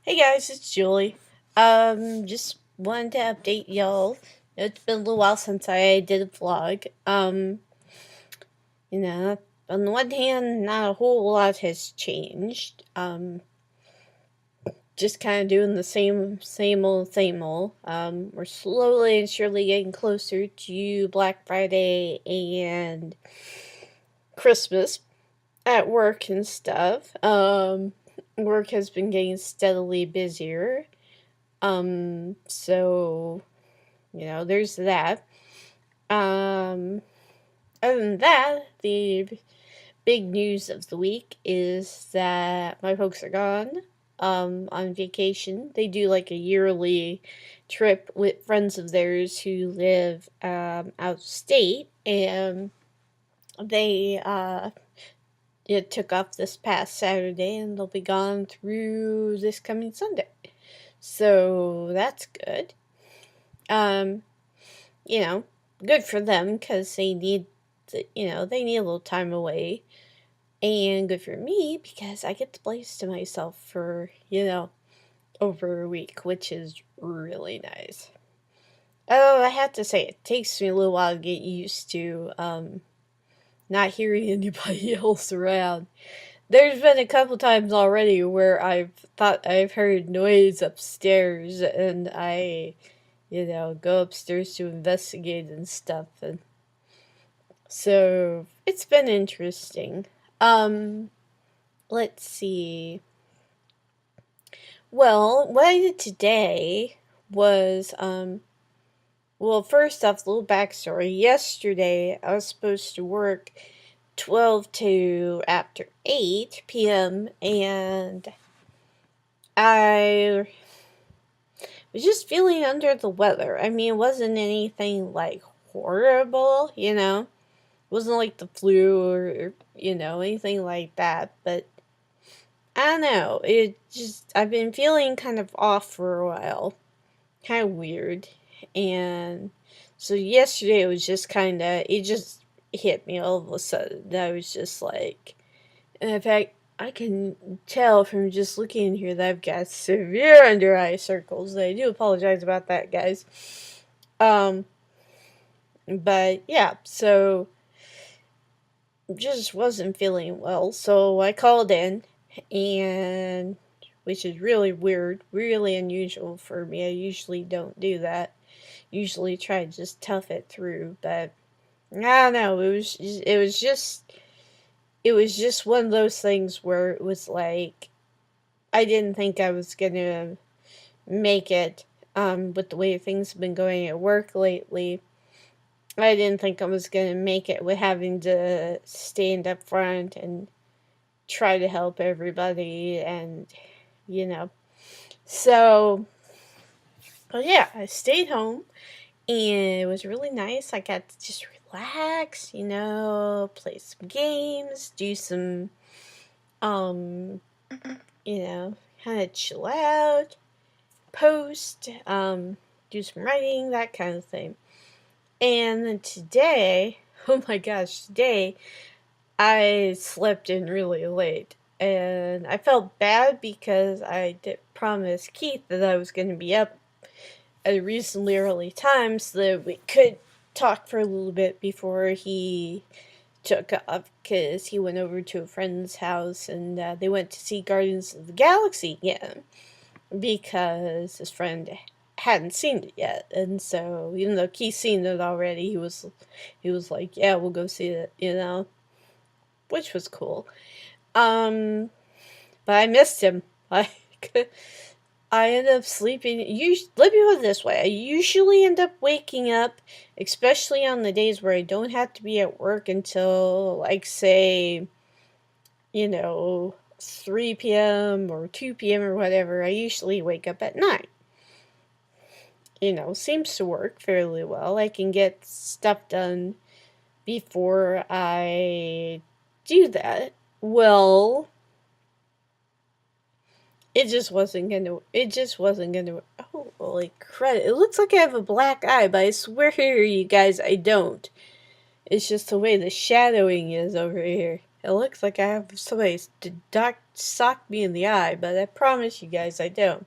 Hey guys, it's Julie. Just wanted to update y'all. It's been a little while since I did a vlog. You know, on the one hand, not a whole lot has changed. Just kind of doing the same old, same old. We're slowly and surely getting closer to Black Friday and Christmas at work and stuff. Work has been getting steadily busier. So, there's that. Um, Other than that, the big news of the week is that my folks are gone, on vacation. They do like a yearly trip with friends of theirs who live, out of state, and they, it took off this past Saturday, and they'll be gone through this coming Sunday. So that's good. Um, you know, Good for them because they need a little time away. And good for me because I get the place to myself for, over a week, which is really nice. Oh, I have to say, it takes me a little while to get used to not hearing anybody else around. There's been a couple times already where I've thought I've heard noise upstairs, and I, go upstairs to investigate and stuff, and so it's been interesting. Um, let's see. Well, what I did today was, well, first off, a little backstory. Yesterday, I was supposed to work 12 to after 8 p.m., and I was just feeling under the weather. I mean, it wasn't anything like horrible, It wasn't like the flu or anything like that, but I don't know. I've been feeling kind of off for a while. Kind of weird. And so yesterday it was just it just hit me all of a sudden. I was just like, and in fact, I can tell from just looking in here that I've got severe under eye circles. I do apologize about that, guys. Um, but yeah, so just wasn't feeling well. So I called in, and which is really weird, really unusual for me. I usually don't do that. Usually try to just tough it through, but I don't know. It was just one of those things where it was like I didn't think I was gonna make it, with the way things have been going at work lately. I didn't think I was gonna make it with having to stand up front and try to help everybody, and you know. So, but yeah, I stayed home, and it was really nice. I got to just relax, play some games, do some, um, kind of chill out, post, do some writing, that kind of thing. And then today, oh my gosh, today I slept in really late. And I felt bad because I did promise Keith that I was going to be up at a reasonably early time so that we could talk for a little bit before he took off, because he went over to a friend's house, and they went to see Guardians of the Galaxy again because his friend hadn't seen it yet. And so even though Keith's seen it already, he was like, yeah, we'll go see it, which was cool. um but I missed him. Like, I end up sleeping. Let me put it this way: I usually end up waking up, especially on the days where I don't have to be at work until, like, say, 3 p.m. or 2 p.m. or whatever. I usually wake up at 9. Seems to work fairly well. I can get stuff done before I do that. Well, it just wasn't gonna. Oh, holy credit. It looks like I have a black eye, but I swear here, you guys, I don't. It's just the way the shadowing is over here. It looks like I have somebody sock me in the eye, but I promise you guys I don't.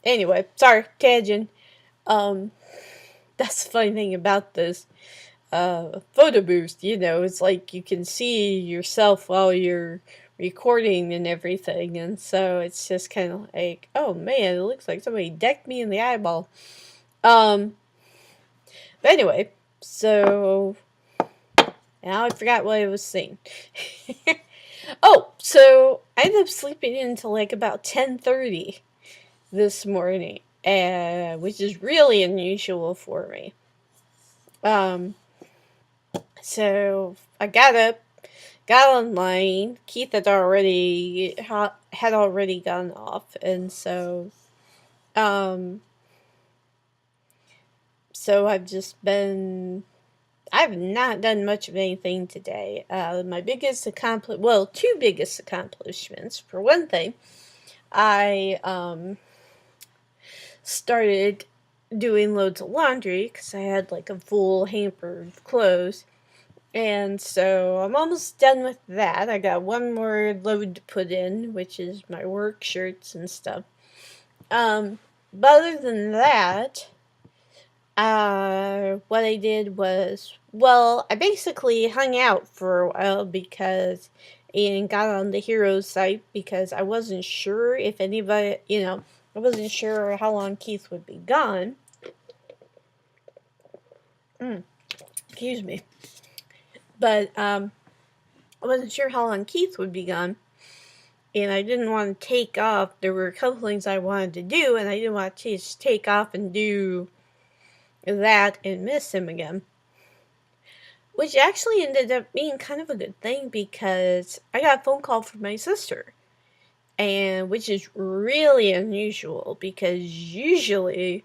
Anyway, sorry, tangent. Um, that's the funny thing about this photo booth, it's like you can see yourself while you're recording and everything, and so it's just kind of like, oh man, it looks like somebody decked me in the eyeball. But anyway, so now I forgot what I was saying. Oh, so I ended up sleeping until like about 10:30 this morning, which is really unusual for me. So I got up, got online. Keith had already gone off, and um, so I've not done much of anything today. My two biggest accomplishments. For one thing, I started doing loads of laundry because I had like a full hamper of clothes. And so I'm almost done with that. I got one more load to put in, which is my work shirts and stuff. But other than that, what I did was, I basically hung out for a while and got on the Heroes site because I wasn't sure if anybody, I wasn't sure how long Keith would be gone. Excuse me. But, I wasn't sure how long Keith would be gone. And I didn't want to take off. There were a couple things I wanted to do, and I didn't want to just take off and do that and miss him again. Which actually ended up being kind of a good thing because I got a phone call from my sister. And which is really unusual because usually,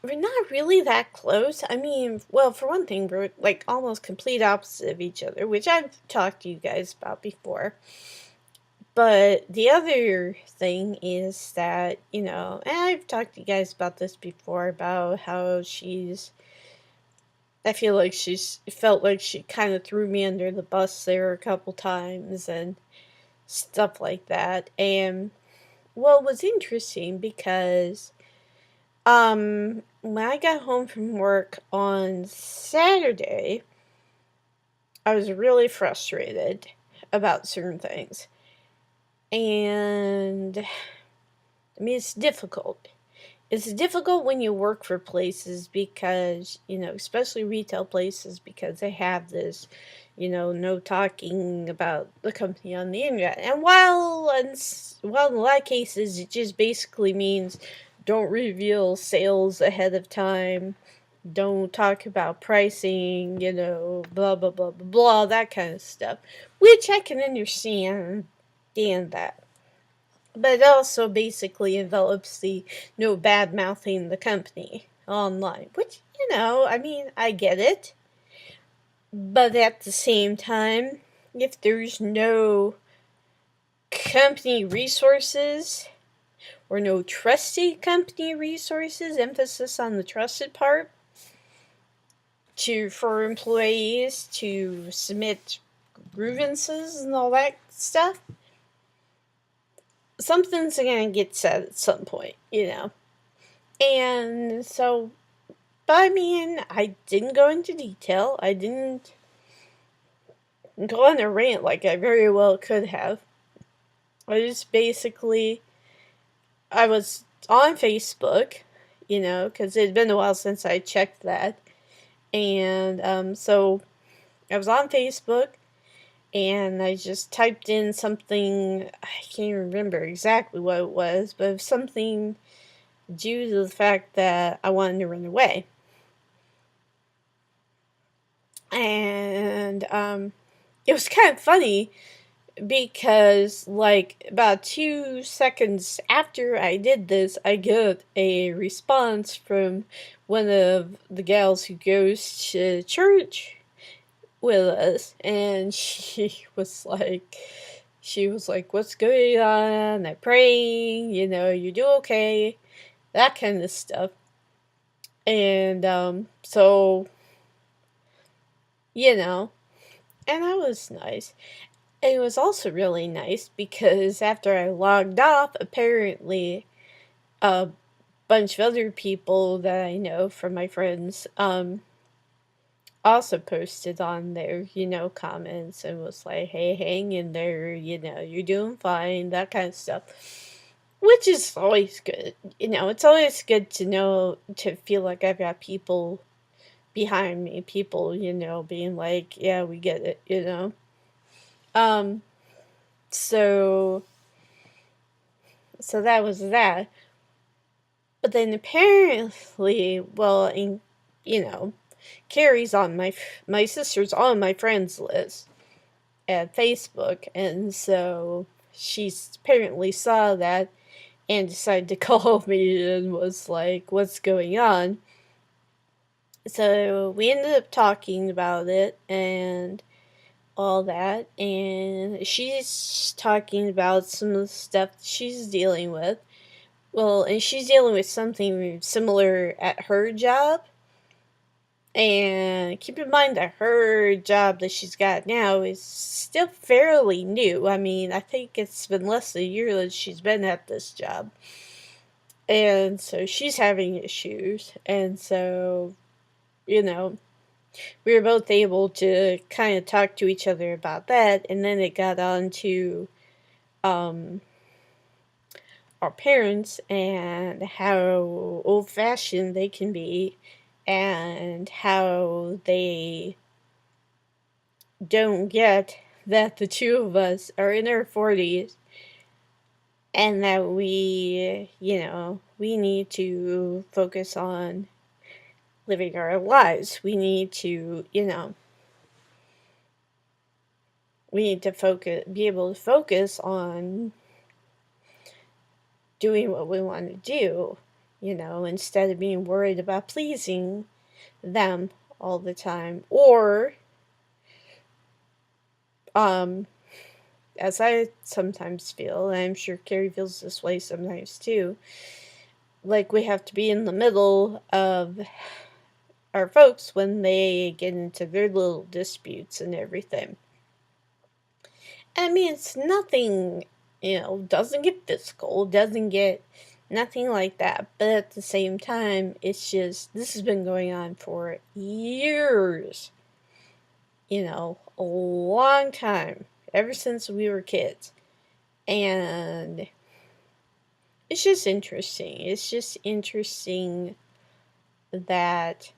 we're not really that close. I mean, well, for one thing, we're like almost complete opposite of each other, which I've talked to you guys about before. But the other thing is that, and I've talked to you guys about this before, about how I feel like felt like she kind of threw me under the bus there a couple times and stuff like that. And, well, it was interesting because, when I got home from work on Saturday, I was really frustrated about certain things. And I mean, it's difficult. It's difficult when you work for places because, especially retail places, because they have this, no talking about the company on the internet. And while in a lot of cases, it just basically means don't reveal sales ahead of time, don't talk about pricing, blah, blah, blah, blah, blah, that kind of stuff, which I can understand that. But it also basically envelops the no bad mouthing the company online, which, I mean, I get it. But at the same time, if there's no company resources or no trusted company resources, emphasis on the trusted part, for employees to submit grievances and all that stuff, something's gonna get said at some point, And so, but I mean, I didn't go into detail. I didn't go on a rant like I very well could have. I just basically, I was on Facebook, because it had been a while since I checked that. And so I was on Facebook and I just typed in something, I can't remember exactly what it was, but it was something due to the fact that I wanted to run away. And it was kind of funny because, like, about 2 seconds after I did this, I get a response from one of the gals who goes to church with us, and she was like, what's going on? I'm praying, you do okay, that kind of stuff. And so you know, and that was nice. And it was also really nice because after I logged off, apparently a bunch of other people that I know from my friends also posted on there, comments and was like, hey, hang in there, you're doing fine, that kind of stuff. Which is always good. It's always good to know, to feel like I've got people behind me, people, being like, yeah, we get it. Um, so, so that was that. But then apparently, well, you know, Carrie's on my sister's on my friends list at Facebook, and so she apparently saw that and decided to call me and was like, "What's going on?" So we ended up talking about it and all that, and she's talking about some of the stuff she's dealing with. Well, and she's dealing with something similar at her job. And keep in mind that her job that she's got now is still fairly new. I mean, I think it's been less than a year that she's been at this job. And so she's having issues. And so, you know, we were both able to kind of talk to each other about that. And then it got on to um, our parents and how old fashioned they can be and how they don't get that the two of us are in our 40s and that we need to focus on living our lives. We need to, we need to be able to focus on doing what we want to do, instead of being worried about pleasing them all the time. Or, um, as I sometimes feel, and I'm sure Carrie feels this way sometimes too, like we have to be in the middle of our folks when they get into their little disputes and everything. I mean, it's nothing, doesn't get physical, doesn't get nothing like that. But at the same time, it's just, this has been going on for years, a long time, ever since we were kids. And it's just interesting. It's just interesting that,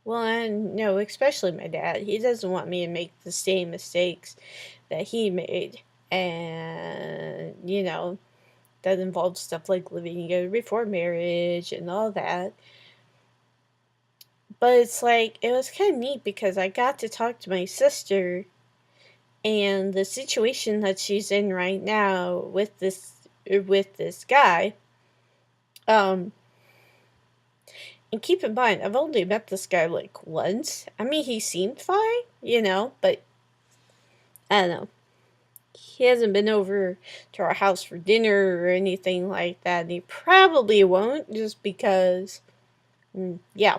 well, I know, especially my dad, he doesn't want me to make the same mistakes that he made. And, that involves stuff like living together before marriage and all that. But it's like, it was kind of neat because I got to talk to my sister, and the situation that she's in right now with this guy. And keep in mind, I've only met this guy like once. I mean, he seemed fine, but I don't know. He hasn't been over to our house for dinner or anything like that, and he probably won't just because, yeah.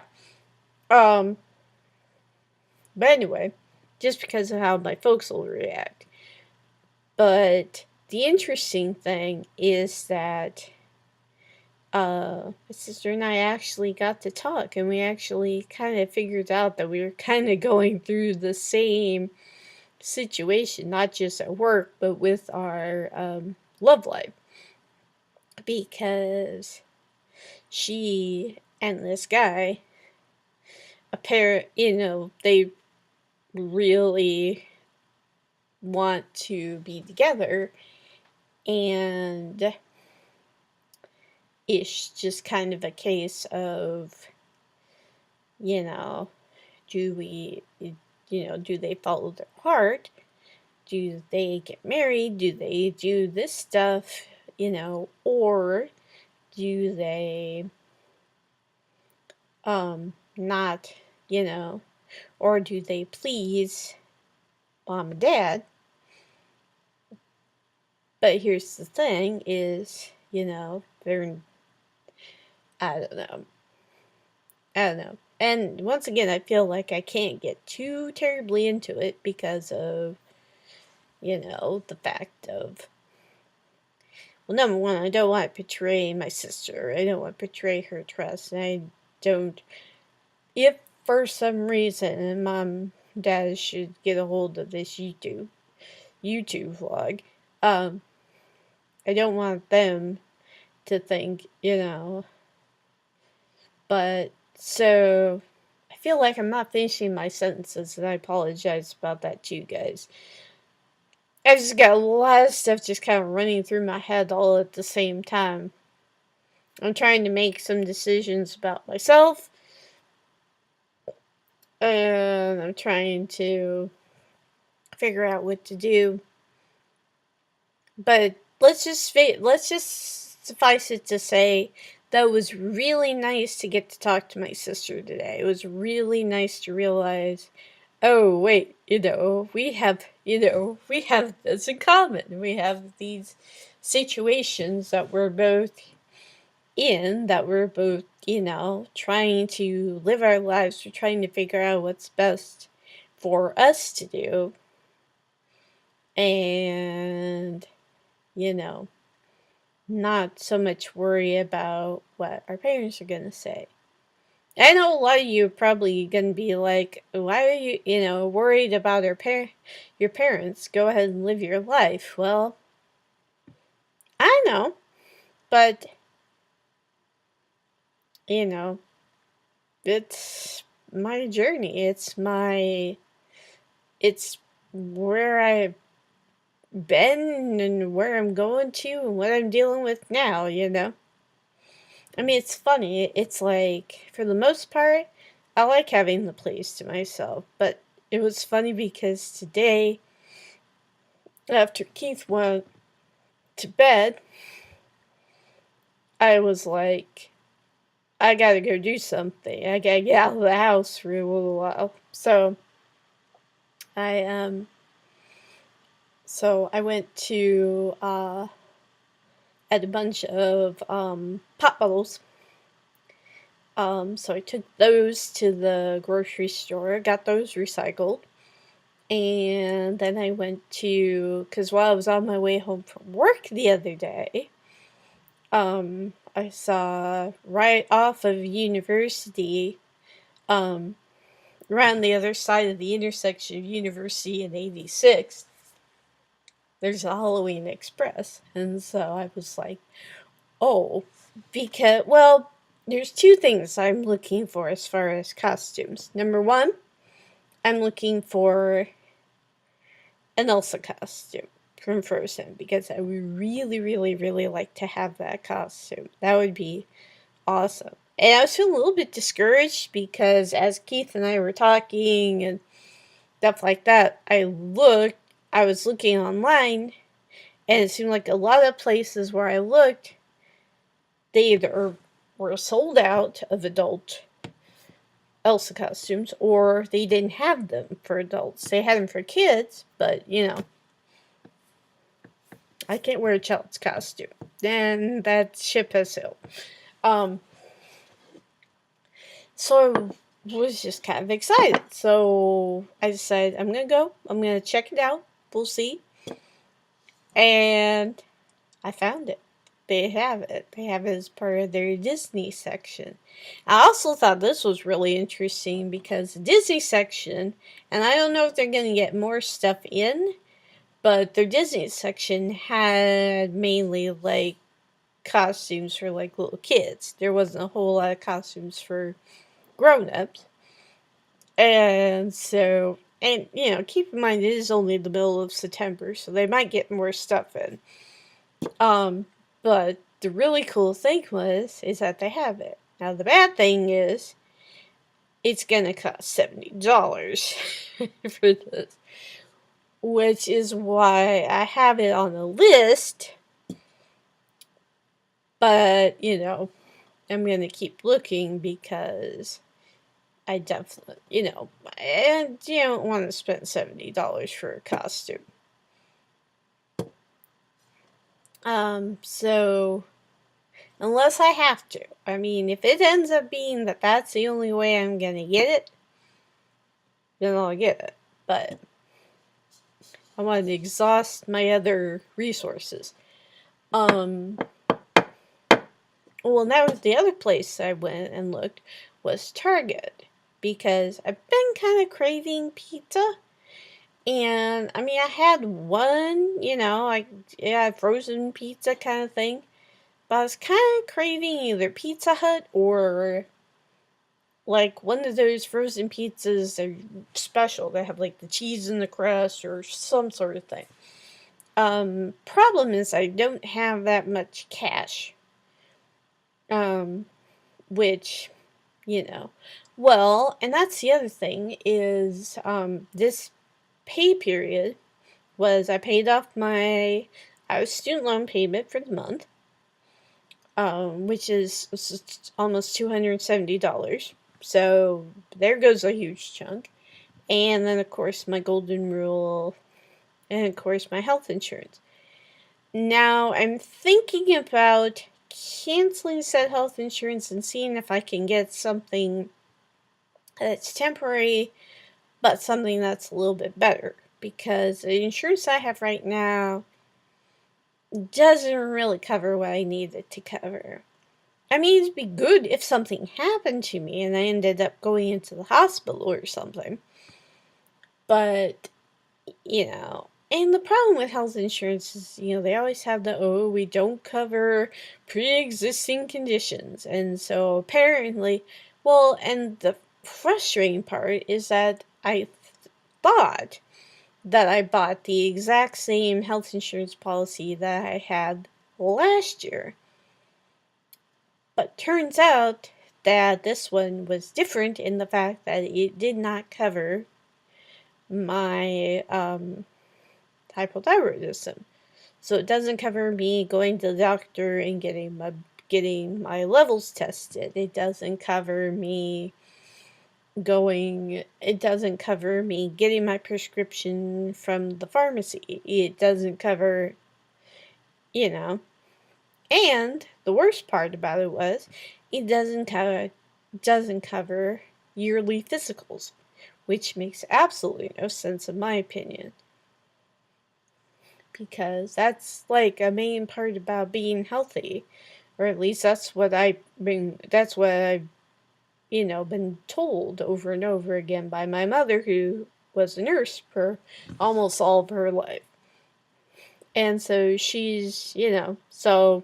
Um, but anyway, just because of how my folks will react. But the interesting thing is that my sister and I actually got to talk, and we actually kind of figured out that we were kind of going through the same situation, not just at work, but with our love life. Because she and this guy, they really want to be together, and it's just kind of a case of, you know, do we, do they follow their heart? Do they get married? Do they do this stuff? Or do they, not, or do they please mom and dad? But here's the thing is, they're, I don't know. I don't know. And once again, I feel like I can't get too terribly into it because of, the fact of, well, number one, I don't want to betray my sister. I don't want to betray her trust. And I don't, if for some reason mom, dad should get a hold of this YouTube vlog, um, I don't want them to think, but so I feel like I'm not finishing my sentences, and I apologize about that to you guys. I just got a lot of stuff just kind of running through my head all at the same time. I'm trying to make some decisions about myself, and I'm trying to figure out what to do. But let's just suffice it to say that it was really nice to get to talk to my sister today. It was really nice to realize, oh wait, we have this in common. We have these situations that we're both in, that we're both, trying to live our lives. We're trying to figure out what's best for us to do. And, not so much worry about what our parents are going to say. I know a lot of you are probably going to be like, why are you, worried about your parents? Go ahead and live your life. Well, I know, but, it's my journey. It's where I've been and where I'm going to and what I'm dealing with now, I mean, it's funny. It's like, for the most part, I like having the place to myself. But it was funny because today, after Keith went to bed, I was like, I gotta go do something. I gotta get out of the house for a little while. I so I went to at a bunch of pop bottles. So I took those to the grocery store, got those recycled, and then I went to, because while I was on my way home from work the other day, I saw right off of University, around the other side of the intersection of University and 86th, there's a Halloween Express. And so I was like, oh, because, well, there's two things I'm looking for as far as costumes. Number one, I'm looking for an Elsa costume from Frozen because I would really, really, really like to have that costume. That would be awesome. And I was feeling a little bit discouraged because as Keith and I were talking and stuff like that, I was looking online, and it seemed like a lot of places where I looked, they either were sold out of adult Elsa costumes or they didn't have them for adults. They had them for kids, but I can't wear a child's costume. And that ship has sailed. So I was just kind of excited. So I decided I'm going to go. I'm going to check it out. We'll see. And I found it. They have it. They have it as part of their Disney section. I also thought this was really interesting because the Disney section, and I don't know if they're going to get more stuff in, but their Disney section had mainly like costumes for like little kids. There wasn't a whole lot of costumes for grown-ups. And so, and keep in mind it is only the middle of September, so they might get more stuff in. But the really cool thing is that they have it. Now the bad thing is it's gonna cost $70 for this, which is why I have it on the list. But I'm gonna keep looking because I definitely I don't want to spend $70 for a costume. So unless I have to. I mean, if it ends up being that that's the only way I'm gonna get it, then I'll get it. But I want to exhaust my other resources. Well, that was the other place I went and looked, was Target, because I've been kind of craving pizza. And I mean, I had one, frozen pizza kind of thing, but I was kind of craving either Pizza Hut or like one of those frozen pizzas that are special. They have like the cheese in the crust or some sort of thing. Problem is I don't have that much cash. Which, you know, well, and that's the other thing is, this pay period was I paid off my student loan payment for the month, which is almost $270. So there goes a huge chunk. And then, of course, my golden rule, and of course, my health insurance. Now, I'm thinking about canceling said health insurance and seeing if I can get something that's temporary, but something that's a little bit better. Because the insurance I have right now doesn't really cover what I need it to cover. I mean, it'd be good if something happened to me and I ended up going into the hospital or something. But, and the problem with health insurance is, they always have we don't cover pre-existing conditions. And so apparently, and the frustrating part is that I thought that I bought the exact same health insurance policy that I had last year. But turns out that this one was different in the fact that it did not cover my hypothyroidism. So it doesn't cover me going to the doctor and getting my levels tested. It doesn't cover me getting my prescription from the pharmacy. It doesn't cover, and the worst part about it was it doesn't cover yearly physicals, which makes absolutely no sense in my opinion. Because that's like a main part about being healthy, or at least that's what I've been told over and over again by my mother, who was a nurse for almost all of her life. And so she's, so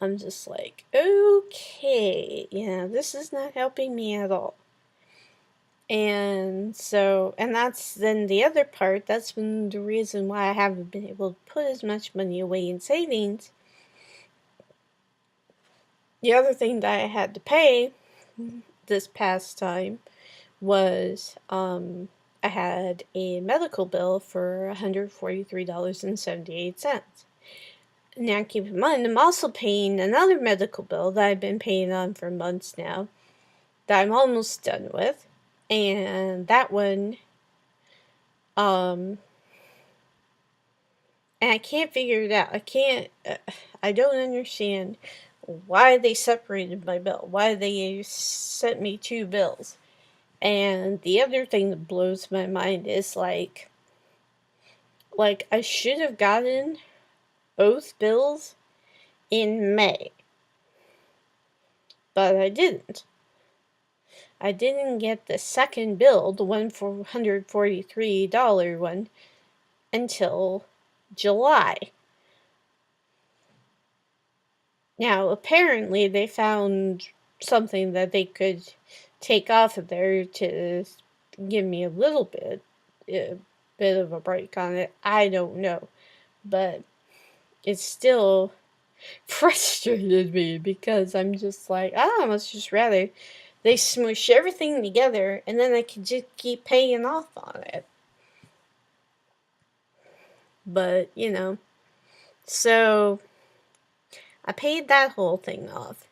I'm just like, okay, this is not helping me at all. And so, and that's then the other part, that's been the reason why I haven't been able to put as much money away in savings. The other thing that I had to pay this past time was, I had a medical bill for $143.78. Now keep in mind, I'm also paying another medical bill that I've been paying on for months now, that I'm almost done with. And that one, and I can't figure it out. I don't understand why they separated my bill, why they sent me two bills. And the other thing that blows my mind is like I should have gotten both bills in May, but I didn't. I didn't get the second bill, the one for $143 one, until July. Now, apparently they found something that they could take off of there to give me a bit of a break on it. I don't know. But it still frustrated me because I'm just like, I must just rather they smush everything together and then I can just keep paying off on it. But, so I paid that whole thing off.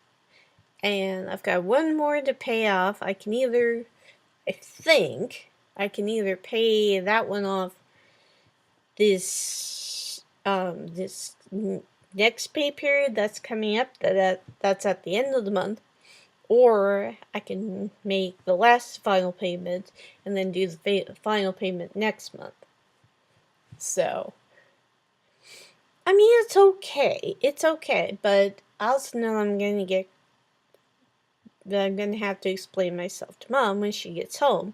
And I've got one more to pay off. I think I can either pay that one off this next pay period that's coming up, that's at the end of the month, or I can make the last final payment and then do the final payment next month. So, I mean, it's okay. It's okay, but I also know I'm gonna have to explain myself to Mom when she gets home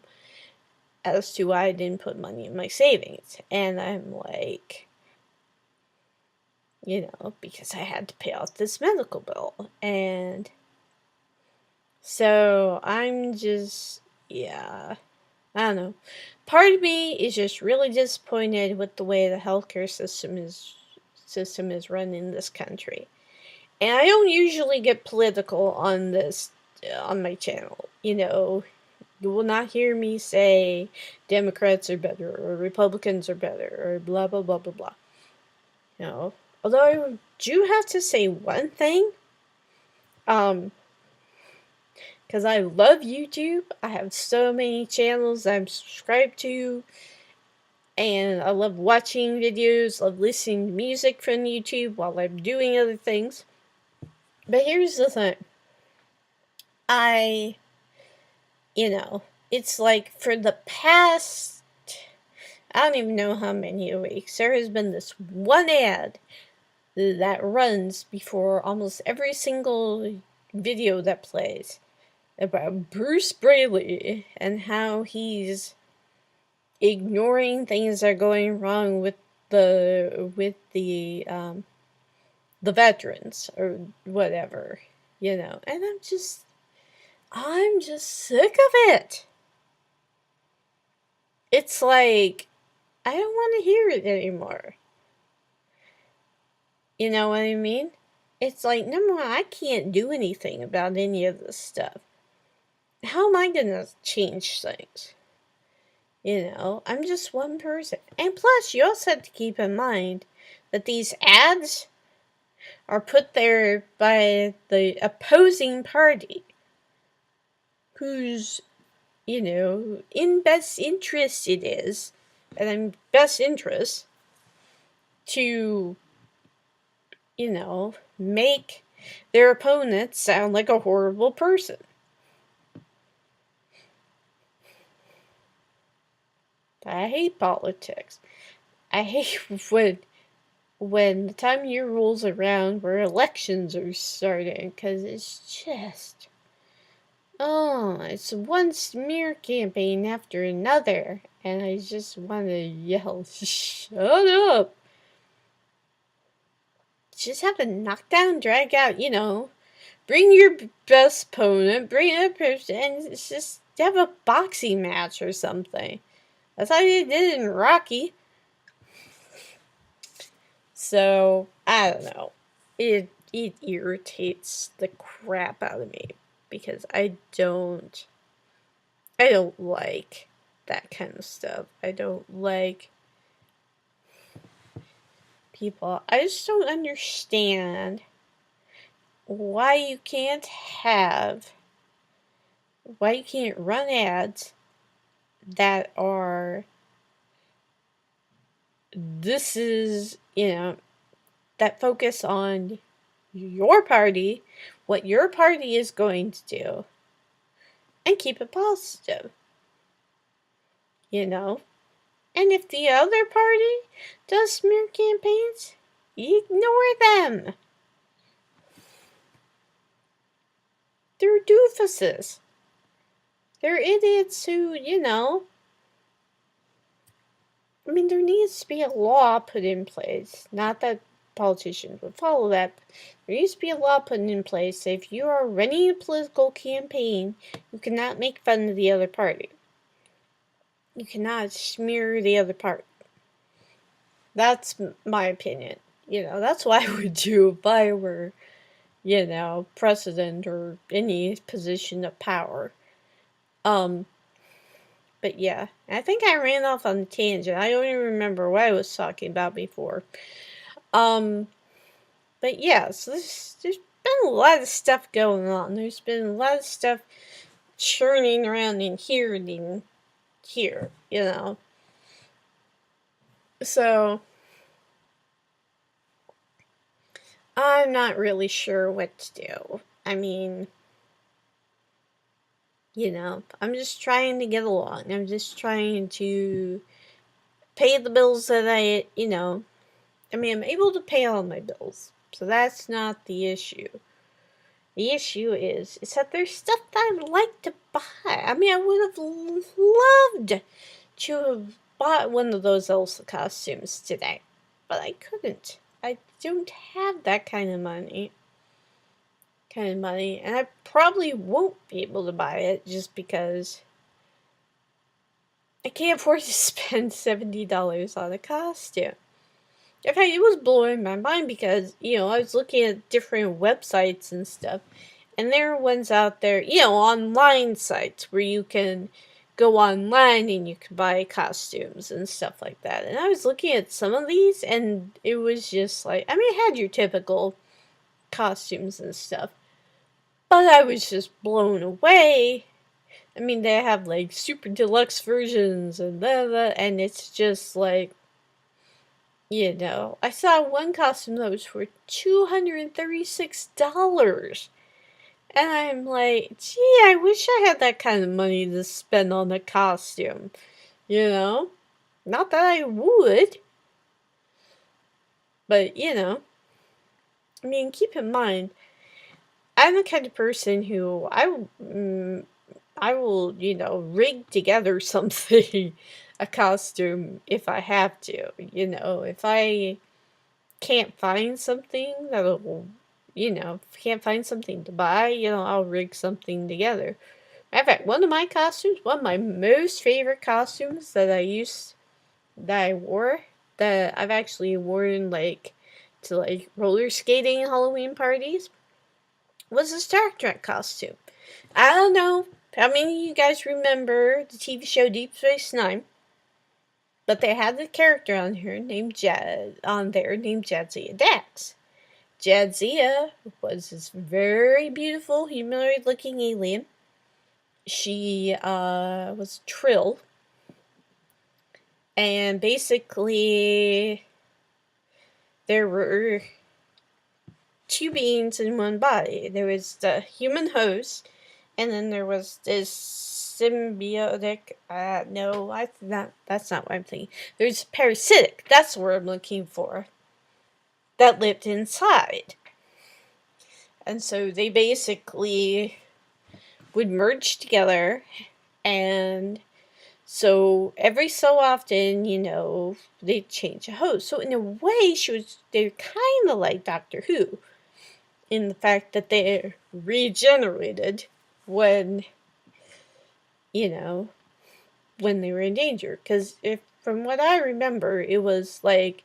as to why I didn't put money in my savings. And I'm like, because I had to pay off this medical bill. And so I'm just, yeah, I don't know. Part of me is just really disappointed with the way the healthcare system is run in this country. And I don't usually get political on this on my channel. You will not hear me say Democrats are better or Republicans are better or blah blah blah blah blah. Although I do have to say one thing, because I love YouTube. I have so many channels I'm subscribed to, and I love watching videos, love listening to music from YouTube while I'm doing other things. But here's the thing. It's like for the past, I don't even know how many weeks, there has been this one ad that runs before almost every single video that plays about Bruce Braley and how he's ignoring things that are going wrong with the veterans or whatever, and I'm just sick of it. It's like, I don't want to hear it anymore. You know what I mean? It's like, number one, I can't do anything about any of this stuff. How am I gonna change things? I'm just one person. And plus, you also have to keep in mind that these ads are put there by the opposing party, whose, in best interest it is, and in best interest to, make their opponent sound like a horrible person. I hate politics. I hate when the time of year rolls around where elections are starting, because it's just, it's one smear campaign after another, and I just want to yell, shut up. Just have a knockdown, drag out, bring your best opponent, bring a person, and it's just have a boxing match or something. That's how they did in Rocky. So, I don't know. It irritates the crap out of me because I don't like that kind of stuff. I don't like people. I just don't understand why you can't run ads that are, that focus on your party, what your party is going to do, and keep it positive. And if the other party does smear campaigns, ignore them. They're doofuses. They're idiots who, there needs to be a law put in place. Not that politicians would follow that. There needs to be a law put in place that if you are running a political campaign, you cannot make fun of the other party. You cannot smear the other party. That's my opinion. That's what I would do if I were, president or any position of power. But yeah, I think I ran off on a tangent. I don't even remember what I was talking about before. But yeah, so there's been a lot of stuff going on. There's been a lot of stuff churning around in here and in here, So, I'm not really sure what to do. I mean, I'm just trying to get along. I'm just trying to pay the bills that I'm able to pay all my bills. So that's not the issue. The issue is that there's stuff that I'd like to buy. I mean, I would have loved to have bought one of those Elsa costumes today, but I couldn't. I don't have that kind of money. And I probably won't be able to buy it just because I can't afford to spend $70 on a costume. In fact, it was blowing my mind because, I was looking at different websites and stuff, and there are ones out there, online sites where you can go online and you can buy costumes and stuff like that. And I was looking at some of these, and it was just like, it had your typical costumes and stuff, but I was just blown away. I mean, they have like super deluxe versions and and it's just like, I saw one costume that was for $236. And I'm like, gee, I wish I had that kind of money to spend on a costume. Not that I would. But, keep in mind, I'm the kind of person who I will, rig together something, a costume, if I have to. If I can't find something that'll, can't find something to buy, I'll rig something together. Matter of fact, one of my most favorite costumes that I wore, that I've actually worn, to, roller skating Halloween parties, was a Star Trek costume. I don't know how many of you guys remember the TV show Deep Space Nine, but they had the character on there named Jadzia Dax. Jadzia was this very beautiful humanoid-looking alien. She was Trill, and basically there were two beings in one body. There was the human host, and then there was this symbiotic. No, that's not what I'm thinking. There's parasitic. That's the word I'm looking for. That lived inside, and so they basically would merge together, and so every so often, they'd change a host. So in a way, they're kind of like Doctor Who, in the fact that they're regenerated when when they were in danger. Because from what I remember, it was like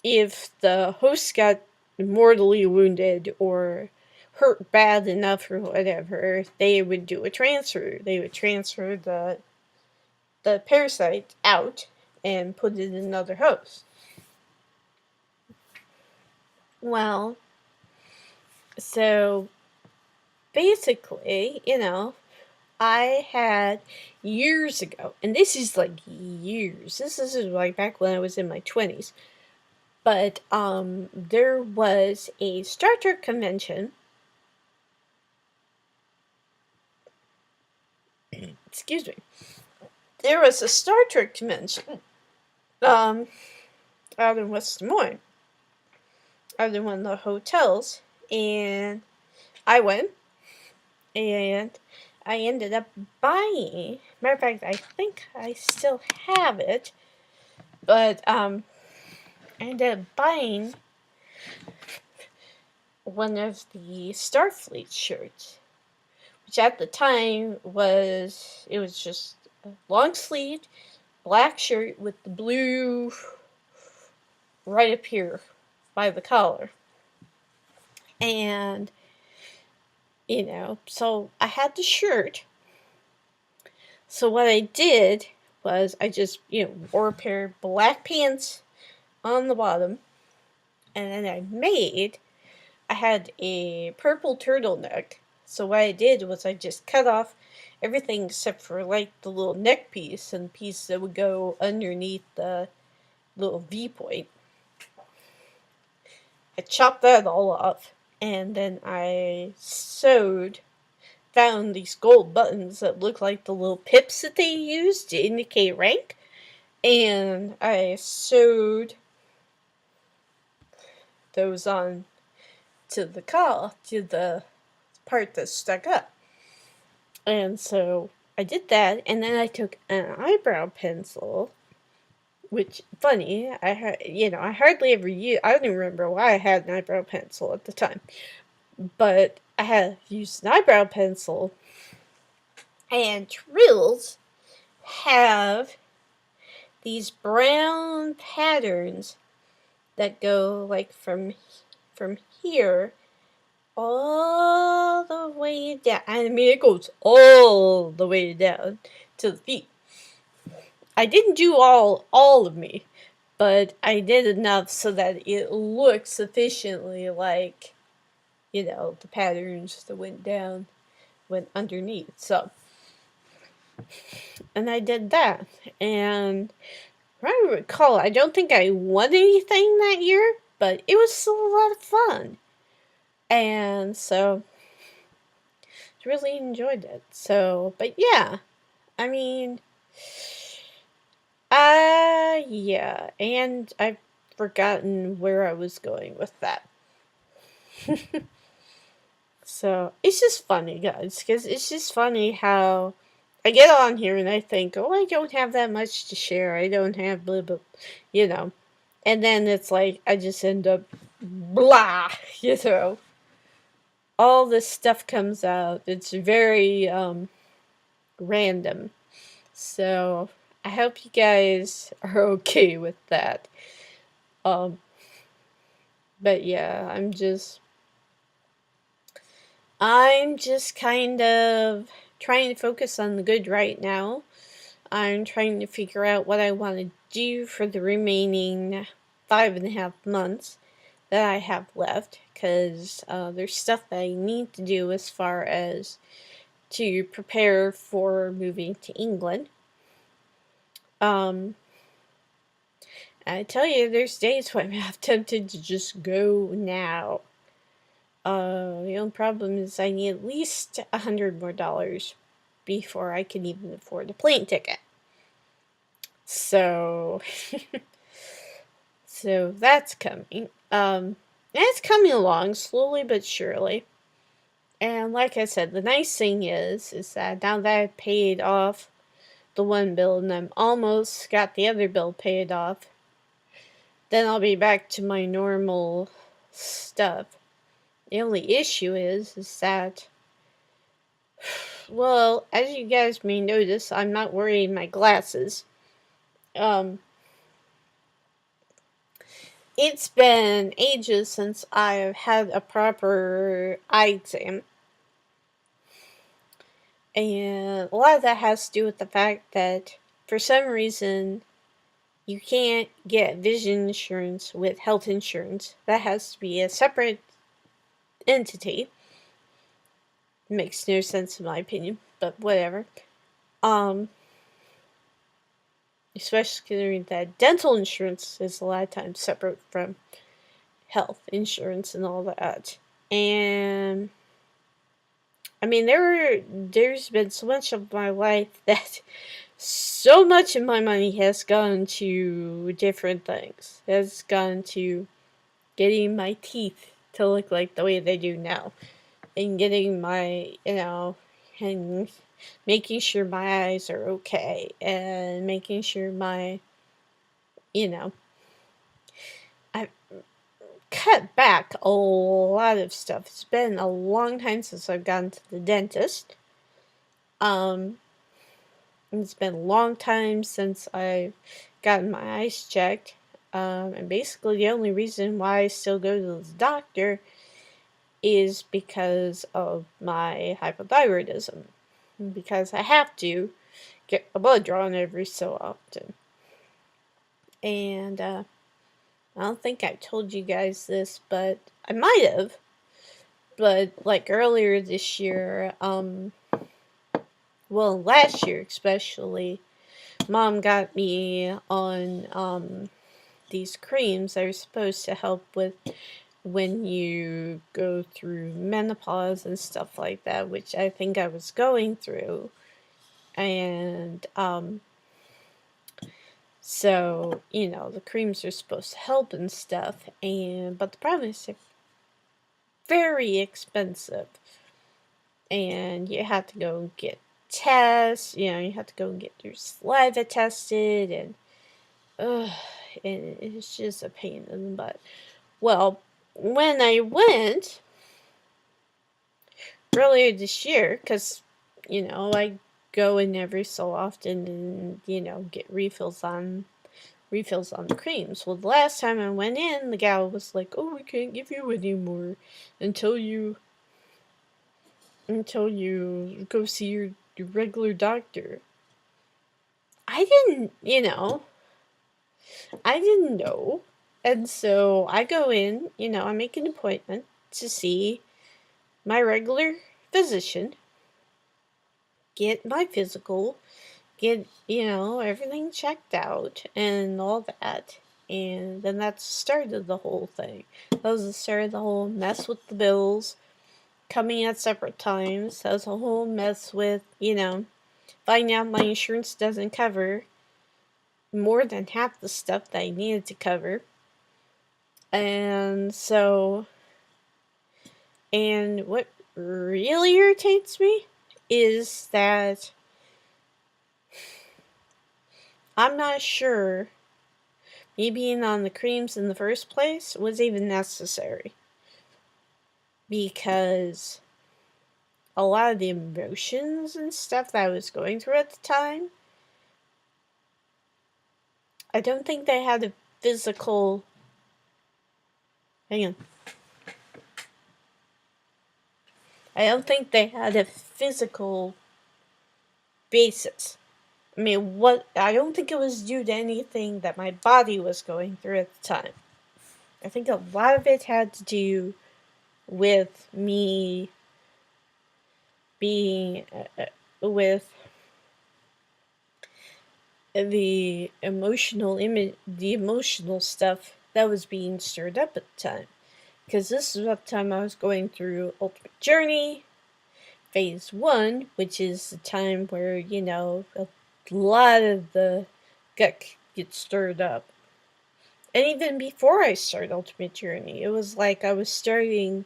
if the host got mortally wounded or hurt bad enough or whatever, they would do a transfer. They would transfer the parasite out and put it in another host. Well, so basically, I had years ago, and this is like years. This is like back when I was in my 20s. But there was a Star Trek convention. Excuse me. There was a Star Trek convention out in West Des Moines, out in one of the hotels, and I went, and I ended up buying. Matter of fact, I think I still have it, but I ended up buying one of the Starfleet shirts, which at the time was just a long sleeved black shirt with the blue right up here by the collar. And, so I had the shirt. So what I did was I just, wore a pair of black pants on the bottom. And then I had a purple turtleneck. So what I did was I just cut off everything except for like the little neck piece and the piece that would go underneath the little V point. I chopped that all off, and then I found these gold buttons that look like the little pips that they use to indicate rank, and I sewed those on to the part that stuck up. And so I did that, and then I took an eyebrow pencil, which, funny, I hardly ever I don't even remember why I had an eyebrow pencil at the time, but I had used an eyebrow pencil, and Trills have these brown patterns that go like from here all the way down. I mean, it goes all the way down to the feet. I didn't do all of me, but I did enough so that it looked sufficiently like, the patterns that went underneath. So, and I did that, and I recall, I don't think I won anything that year, but it was still a lot of fun. And so, I really enjoyed it. So, but yeah, I mean, yeah, and I've forgotten where I was going with that. So, it's just funny, guys, because it's just funny how I get on here and I think, oh, I don't have that much to share. I don't have blah, blah, And then it's like, I just end up blah, All this stuff comes out. It's very, random. So, I hope you guys are okay with that. But yeah, I'm just kind of trying to focus on the good right now. I'm trying to figure out what I want to do for the remaining 5.5 months that I have left, because there's stuff that I need to do as far as to prepare for moving to England. I tell you, there's days when I'm half tempted to just go now. The only problem is I need at least $100 more before I can even afford a plane ticket. So, so that's coming. And it's coming along slowly but surely. And like I said, the nice thing is that now that I've paid off the one bill and I'm almost got the other bill paid off, then I'll be back to my normal stuff. The only issue is that, well, as you guys may notice, I'm not wearing my glasses. It's been ages since I've had a proper eye exam. And a lot of that has to do with the fact that, for some reason, you can't get vision insurance with health insurance. That has to be a separate entity. Makes no sense in my opinion, but whatever. Especially considering that dental insurance is a lot of times separate from health insurance and all that. And I mean, there's been so much of my life that so much of my money has gone to different things. It has gone to getting my teeth to look like the way they do now, and getting my, and making sure my eyes are okay, and making sure my, I've cut back a lot of stuff. It's been a long time since I've gone to the dentist. It's been a long time since I've gotten my eyes checked. And basically the only reason why I still go to the doctor is because of my hypothyroidism. Because I have to get a blood drawn every so often. And I don't think I told you guys this, but I might have. But like earlier this year, well, last year especially, Mom got me on these creams that are supposed to help with when you go through menopause and stuff like that, which I think I was going through. And so, the creams are supposed to help and stuff, but the problem is they're very expensive. And you have to go and get tests, you have to go and get your saliva tested, and it's just a pain in the butt. Well, when I went earlier this year, because, I go in every so often and, get refills on the creams. Well, the last time I went in, the gal was like, "Oh, we can't give you any more until you go see your regular doctor." I didn't know. And so I go in, I make an appointment to see my regular physician, get my physical, get, everything checked out and all that. And then that's the start of the whole thing. That was the start of the whole mess with the bills coming at separate times. That was a whole mess with, finding out my insurance doesn't cover more than half the stuff that I needed to cover. And so, and what really irritates me is that I'm not sure me being on the creams in the first place was even necessary. Because a lot of the emotions and stuff that I was going through at the time, I don't think they had a physical... Hang on. I don't think they had a physical basis. I mean, I don't think it was due to anything that my body was going through at the time. I think a lot of it had to do with me being with the emotional stuff that was being stirred up at the time. Because this is what time I was going through Ultimate Journey Phase 1, which is the time where, a lot of the gut gets stirred up. And even before I started Ultimate Journey, it was like I was starting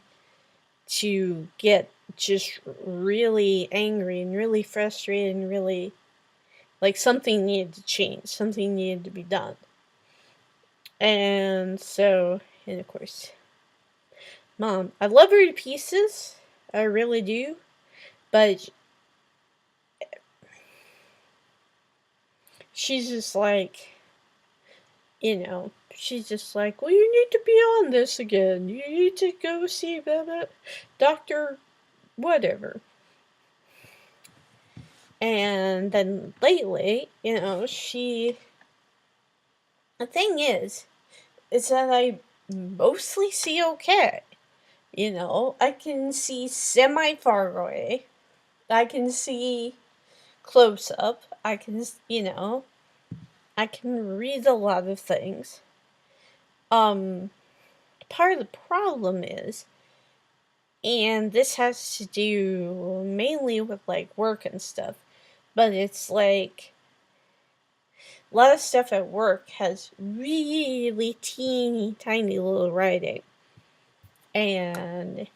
to get just really angry and really frustrated and really like something needed to change, something needed to be done. And so, and of course, Mom, I love her to pieces, I really do, but she's just like, she's just like, well, you need to be on this again. You need to go see Dr. whatever. And then lately, the thing is that I mostly see okay. I can see semi-far away. I can see close up. I can, I can read a lot of things. Part of the problem is, and this has to do mainly with like work and stuff, but it's like a lot of stuff at work has really teeny tiny little writing. And,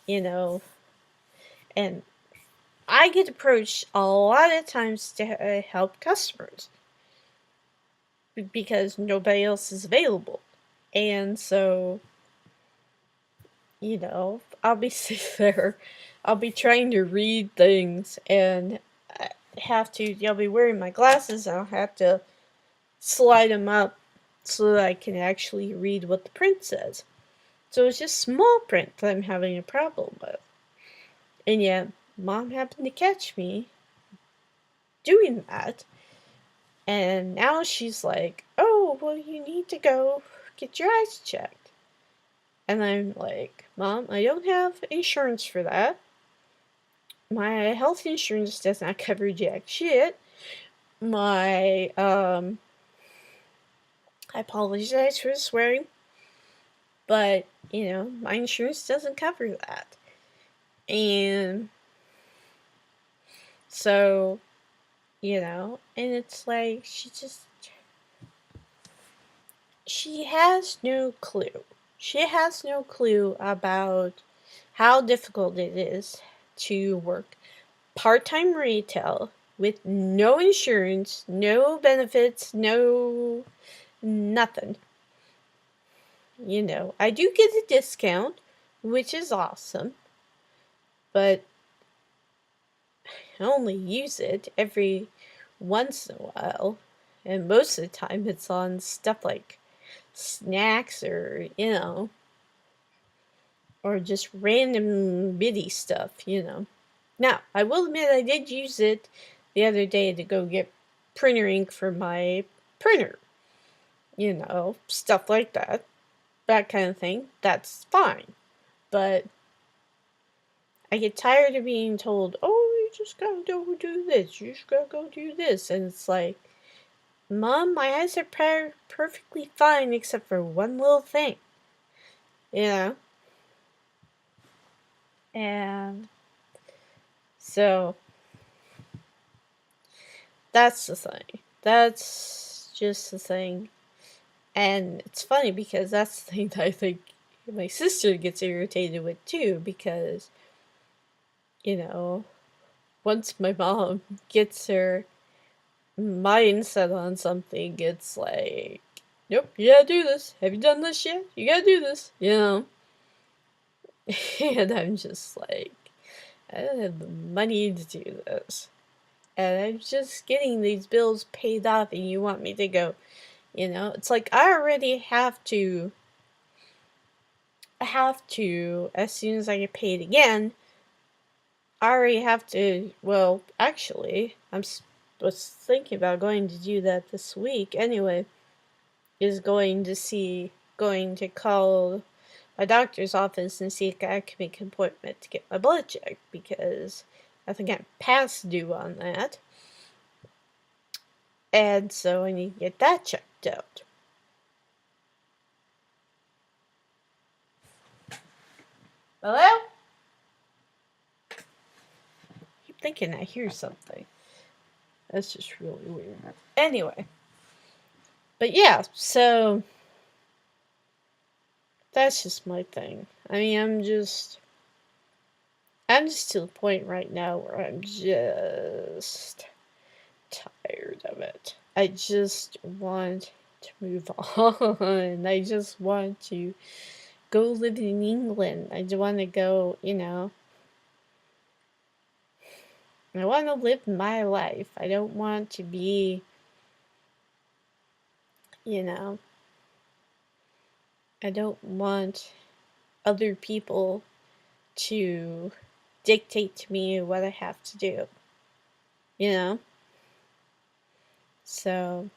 and I get approached a lot of times to help customers because nobody else is available. And so, I'll be sitting there, I'll be trying to read things, and I'll be wearing my glasses, and I'll have to slide them up so that I can actually read what the print says. So it's just small print that I'm having a problem with. And yet, Mom happened to catch me doing that. And now she's like, oh, well, you need to go get your eyes checked. And I'm like, Mom, I don't have insurance for that. My health insurance does not cover jack shit. I apologize for swearing. But, my insurance doesn't cover that. And so, and it's like she has no clue. She has no clue about how difficult it is to work part-time retail with no insurance, no benefits, no nothing. I do get a discount, which is awesome, but I only use it every once in a while, and most of the time it's on stuff like snacks or, or just random bitty stuff. Now, I will admit I did use it the other day to go get printer ink for my printer. Stuff like that. That kind of thing. That's fine. But I get tired of being told, oh, you just gotta go do this. You just gotta go do this. And it's like, Mom, my eyes are perfectly fine except for one little thing. And so that's the thing. That's just the thing. And it's funny because that's the thing that I think my sister gets irritated with too, because, once my mom gets her mindset on something, it's like, nope, you gotta do this. Have you done this yet? You gotta do this, And I'm just like, I don't have the money to do this. And I'm just getting these bills paid off, and you want me to go, It's like I already have to, as soon as I get paid again, I already have to, well, actually, was thinking about going to do that this week anyway, is going to call my doctor's office and see if I can make an appointment to get my blood checked, because I think I'm past due on that. And so I need to get that checked out. Hello? I keep thinking I hear something. That's just really weird. Anyway. But yeah, so that's just my thing. I mean, I'm just to the point right now where I'm just tired of it. I just want to move on. I just want to go live in England. I just want to go, I want to live my life. I don't want to be, I don't want other people to dictate to me what I have to do. So,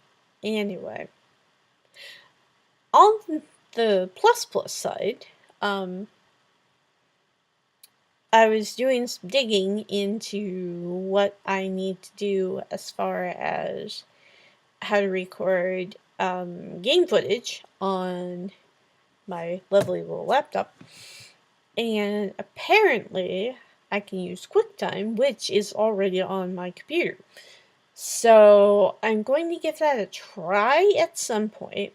anyway. On the plus side, I was doing some digging into what I need to do as far as how to record game footage on my lovely little laptop. And apparently I can use QuickTime, which is already on my computer. So I'm going to give that a try at some point.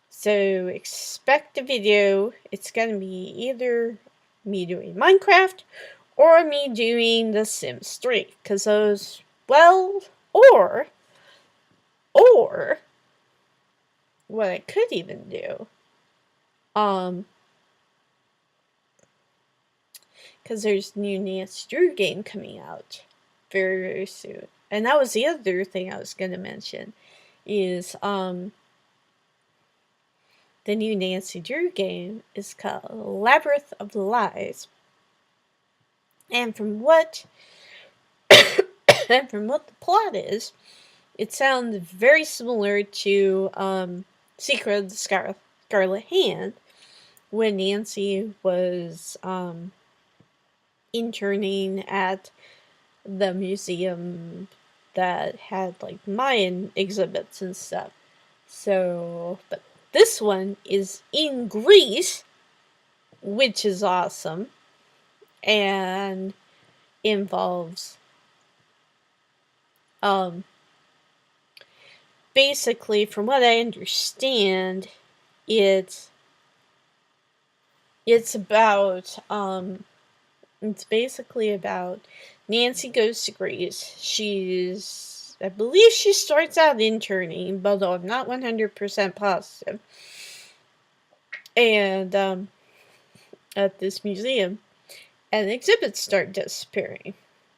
So expect a video. It's going to be either me doing Minecraft or me doing The Sims 3. Because those, well, or what I could even do, because there's a new Nancy Drew game coming out very, very soon. And that was the other thing I was going to mention, is, the new Nancy Drew game is called Labyrinth of Lies. And from what the plot is, it sounds very similar to Secret of the Scarlet Hand, when Nancy was interning at the museum that had like Mayan exhibits and stuff. So, but This one is in Greece, which is awesome, and involves basically, from what I understand, it's about it's basically about Nancy goes to Greece. I believe she starts out interning, but I'm not 100% positive. And at this museum, and exhibits start disappearing.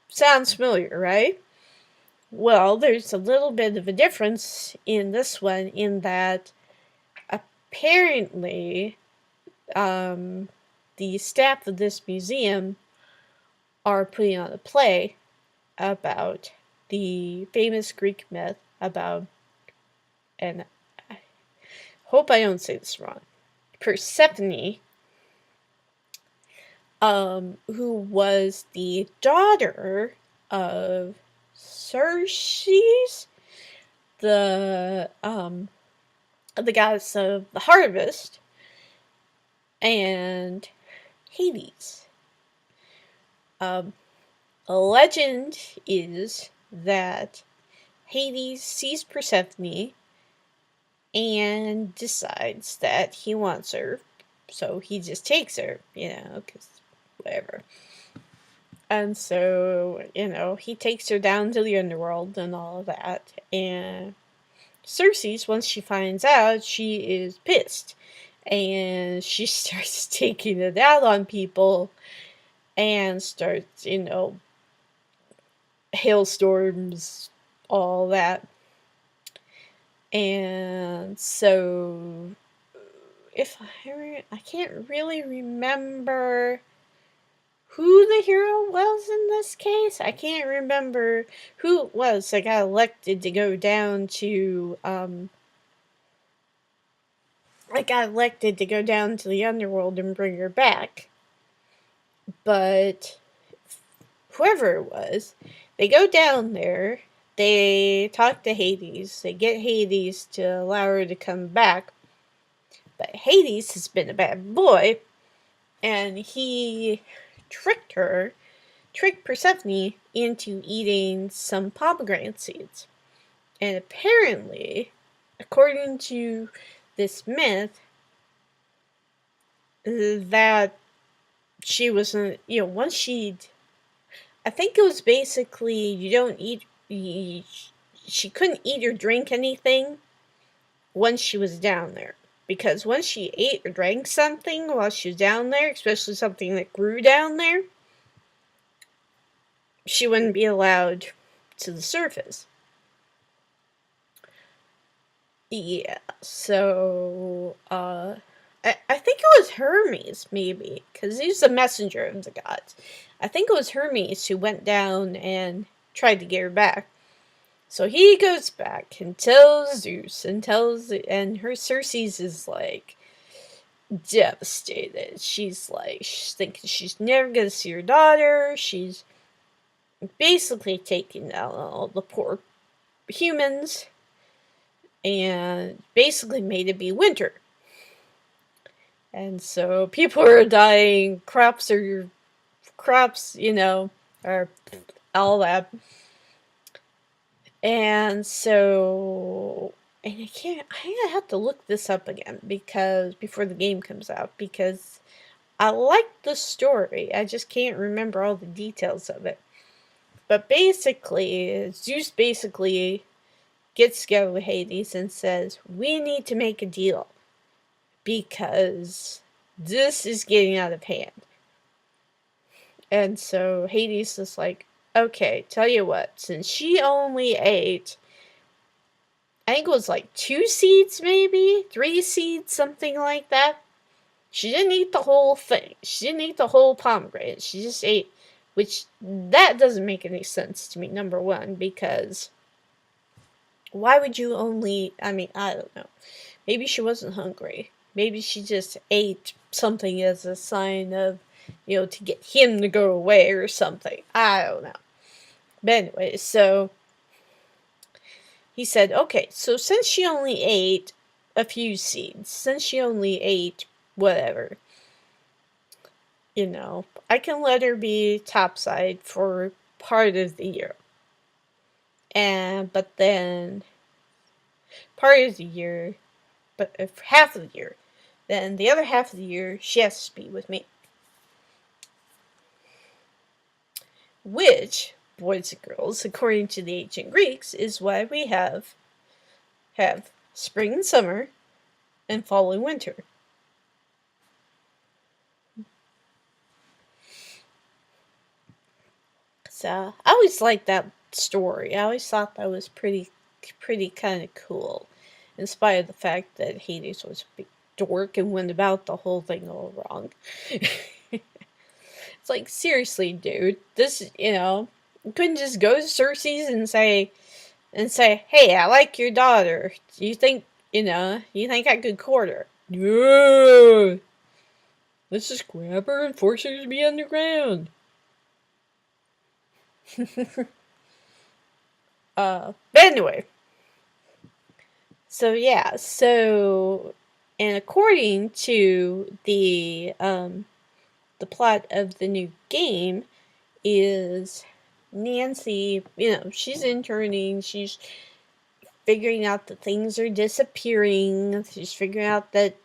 Sounds familiar, right? Well, there's a little bit of a difference in this one in that apparently the staff of this museum are putting on a play about the famous Greek myth about, and I hope I don't say this wrong, Persephone, who was the daughter of Circe, the goddess of the harvest, and Hades. A legend is that Hades sees Persephone and decides that he wants her, so he just takes her, because whatever. And so, he takes her down to the underworld and all of that. And Circe, once she finds out, she is pissed. And she starts taking it out on people and starts, hailstorms, all that. And so, I can't really remember who the hero was in this case. I can't remember who it was that got elected to go down to the underworld and bring her back. But whoever it was, they go down there, they talk to Hades, they get Hades to allow her to come back. But Hades has been a bad boy, and he tricked Persephone into eating some pomegranate seeds. And apparently, according to this myth, that she wasn't, once I think it was basically, she couldn't eat or drink anything once she was down there. Because once she ate or drank something while she was down there, especially something that grew down there, she wouldn't be allowed to the surface. Yeah, so, I think it was Hermes, maybe, because he's the messenger of the gods. I think it was Hermes who went down and tried to get her back. So he goes back and tells Zeus and her Circe is like devastated. She's thinking she's never gonna see her daughter. She's basically taking out all the poor humans and basically made it be winter. And so people are dying, crops, are all that. And so, and I have to look this up again before the game comes out, because I like the story. I just can't remember all the details of it. But basically, Zeus gets together with Hades and says, we need to make a deal, because this is getting out of hand. And so Hades is like, okay, tell you what, since she only ate, I think it was 2 seeds, maybe 3 seeds, something like that. She didn't eat the whole thing. She didn't eat the whole pomegranate. She just ate, which that doesn't make any sense to me, number one, because why would you only, I don't know. Maybe she wasn't hungry. Maybe she just ate something as a sign of, to get him to go away or something. I don't know. But anyway, so he said, okay, so since she only ate a few seeds. Since she only ate whatever, I can let her be topside for part of the year. But then part of the year, but half of the year, then the other half of the year she has to be with me. Which, boys and girls, according to the ancient Greeks, is why we have spring and summer and fall and winter. So I always liked that story. I always thought that was pretty kind of cool, in spite of the fact that Hades was a big dork and went about the whole thing all wrong. It's like, seriously, dude, this, you couldn't just go to Circe's and say, hey, I like your daughter. Do you think, you think I could court her? Yeah. Let's just grab her and force her to be underground. But anyway. So yeah, and according to the plot of the new game is Nancy, she's interning, she's figuring out that things are disappearing, she's figuring out that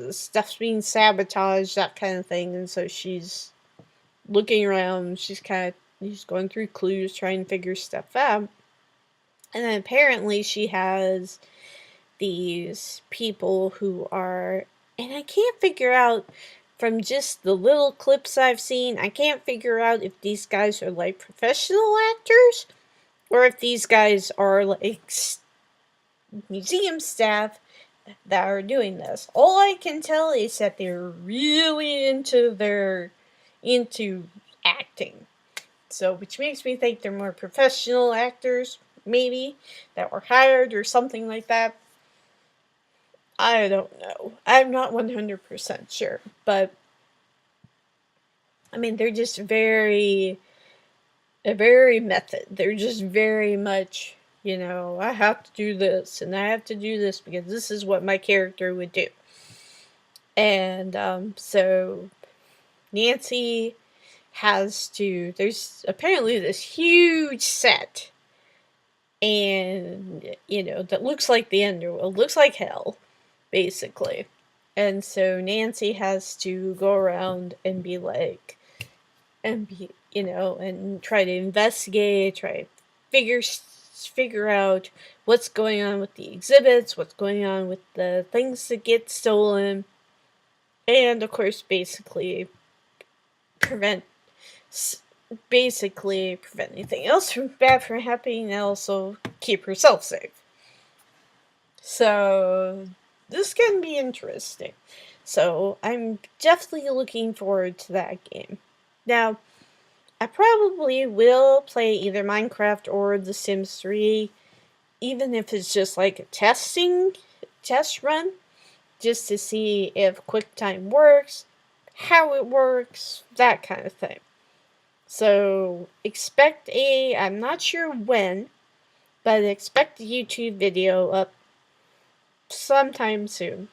stuff's being sabotaged, that kind of thing, and so she's looking around, she's going through clues, trying to figure stuff out. And then apparently she has these people who are, and I can't figure out from just the little clips I've seen, I can't figure out if these guys are like professional actors or if these guys are like museum staff that are doing this. All I can tell is that they're really into acting. So, which makes me think they're more professional actors, maybe, that were hired or something like that. I don't know. I'm not 100% sure. But, I mean, they're just very method. They're just very much, I have to do this, and I have to do this because this is what my character would do. And, so, Nancy there's apparently this huge set, and, that looks like the underworld, looks like hell, basically. And so Nancy has to go around and be like, and try to investigate, try to figure out what's going on with the exhibits, what's going on with the things that get stolen, and of course basically prevent anything else bad from happening, and also keep herself safe. So this can be interesting. So I'm definitely looking forward to that game. Now, I probably will play either Minecraft or The Sims 3, even if it's just like a test run, just to see if QuickTime works, how it works, that kind of thing. So expect I'm not sure when, but expect a YouTube video up sometime soon.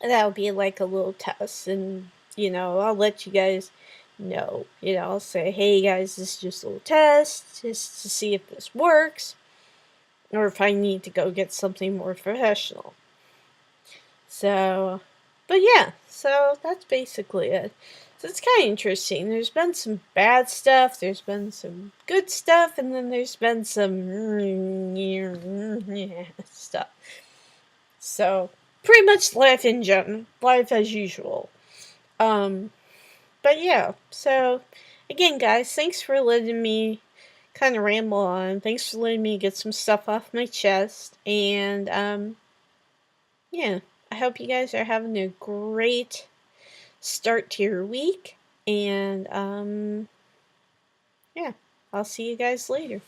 That'll be like a little test, and I'll let you guys know. I'll say, hey guys, this is just a little test, just to see if this works, or if I need to go get something more professional. So, but yeah, so that's basically it. So it's kind of interesting. There's been some bad stuff, there's been some good stuff, and then there's been some stuff. So, pretty much life in general, life as usual. But yeah, so again, guys, thanks for letting me kind of ramble on. Thanks for letting me get some stuff off my chest. And, yeah, I hope you guys are having a great start to your week. And, yeah, I'll see you guys later.